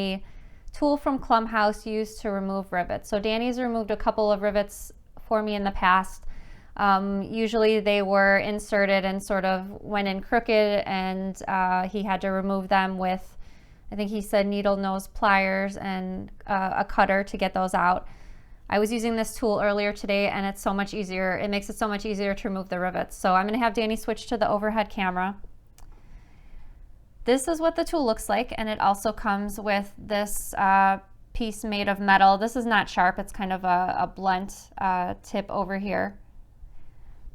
a tool from Clumhouse used to remove rivets. So Danny's removed a couple of rivets for me in the past. Usually they were inserted and sort of went in crooked, and he had to remove them with, I think he said, needle nose pliers and a cutter to get those out. I was using this tool earlier today, and it's so much easier. It makes it so much easier to remove the rivets. So I'm going to have Danny switch to the overhead camera. This is what the tool looks like, and it also comes with this piece made of metal. This is not sharp, it's kind of a blunt tip over here.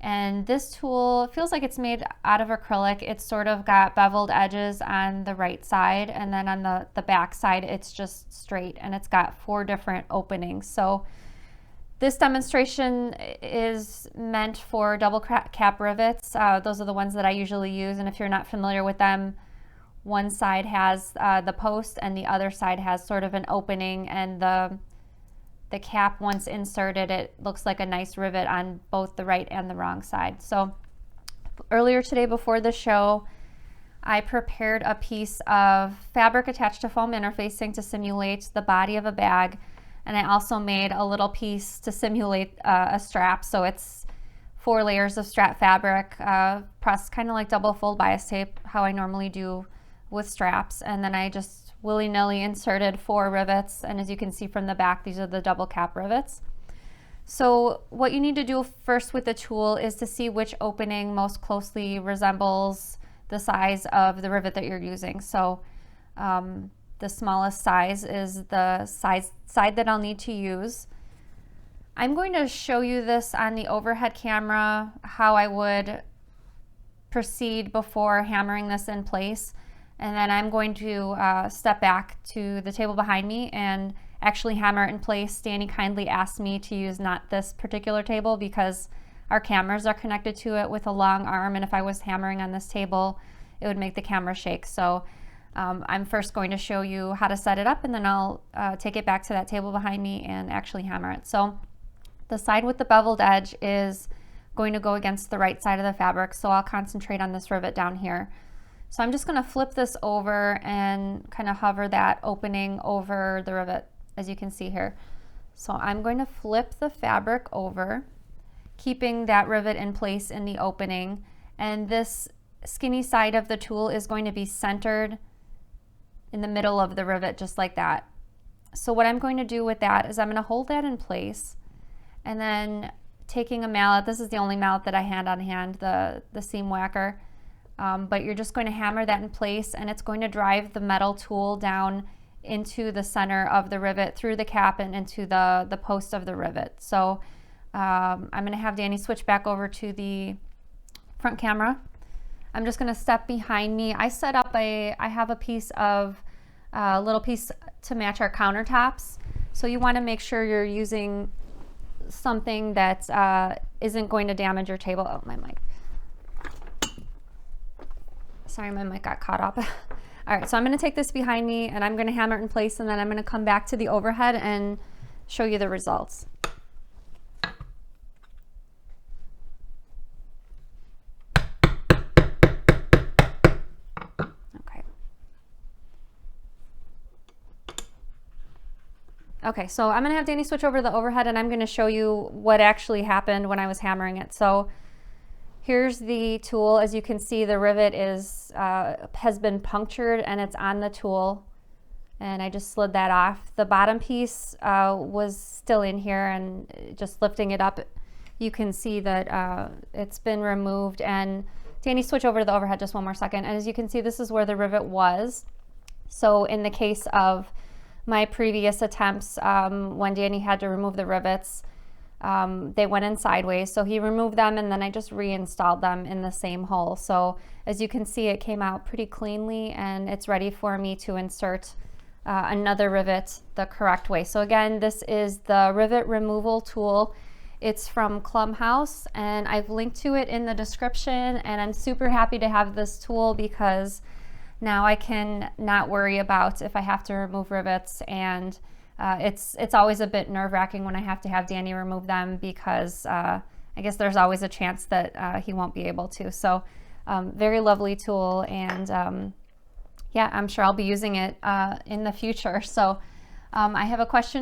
And this tool feels like it's made out of acrylic. It's sort of got beveled edges on the right side, and then on the back side it's just straight, and it's got 4 different openings. So this demonstration is meant for double cap rivets. Those are the ones that I usually use, and if you're not familiar with them, one side has the post and the other side has sort of an opening, and the cap, once inserted, it looks like a nice rivet on both the right and the wrong side. So earlier today before the show, I prepared a piece of fabric attached to foam interfacing to simulate the body of a bag, and I also made a little piece to simulate a strap. So it's 4 layers of strap fabric, pressed kind of like double fold bias tape, how I normally do with straps, and then I just willy-nilly inserted 4 rivets, and as you can see from the back, these are the double cap rivets. So what you need to do first with the tool is to see which opening most closely resembles the size of the rivet that you're using. So the smallest size is the side that I'll need to use. I'm going to show you this on the overhead camera, how I would proceed before hammering this in place. And then I'm going to step back to the table behind me and actually hammer it in place. Danny kindly asked me to use not this particular table because our cameras are connected to it with a long arm, and if I was hammering on this table, it would make the camera shake. So I'm first going to show you how to set it up, and then I'll take it back to that table behind me and actually hammer it. So the side with the beveled edge is going to go against the right side of the fabric, so I'll concentrate on this rivet down here. So I'm just going to flip this over and kind of hover that opening over the rivet, as you can see here. So I'm going to flip the fabric over, keeping that rivet in place in the opening, and this skinny side of the tool is going to be centered in the middle of the rivet, just like that. So what I'm going to do with that is I'm going to hold that in place, and then taking a mallet, this is the only mallet that I had on hand, the seam whacker, but you're just going to hammer that in place, and it's going to drive the metal tool down into the center of the rivet through the cap and into the post of the rivet. So I'm going to have Danny switch back over to the front camera. I'm just going to step behind me. I set up I have a piece of little piece to match our countertops. So you want to make sure you're using something that isn't going to damage your table. Oh, my mic. Sorry, my mic got caught up. All right, so I'm going to take this behind me and I'm going to hammer it in place, and then I'm going to come back to the overhead and show you the results. Okay, so I'm gonna have Danny switch over to the overhead, and I'm gonna show you what actually happened when I was hammering it. So here's the tool. As you can see, the rivet has been punctured and it's on the tool, and I just slid that off. The bottom piece was still in here, and just lifting it up, you can see that it's been removed. And Danny, switch over to the overhead just one more second. And as you can see, this is where the rivet was. So in the case of my previous attempts, when Danny had to remove the rivets, they went in sideways, so he removed them, and then I just reinstalled them in the same hole. So as you can see, it came out pretty cleanly, and it's ready for me to insert another rivet the correct way. So again, this is the rivet removal tool. It's from Clumhouse, and I've linked to it in the description, and I'm super happy to have this tool because now I can not worry about if I have to remove rivets, and it's always a bit nerve-wracking when I have to have Danny remove them because I guess there's always a chance that he won't be able to. So very lovely tool, and yeah, I'm sure I'll be using it in the future. So I have a question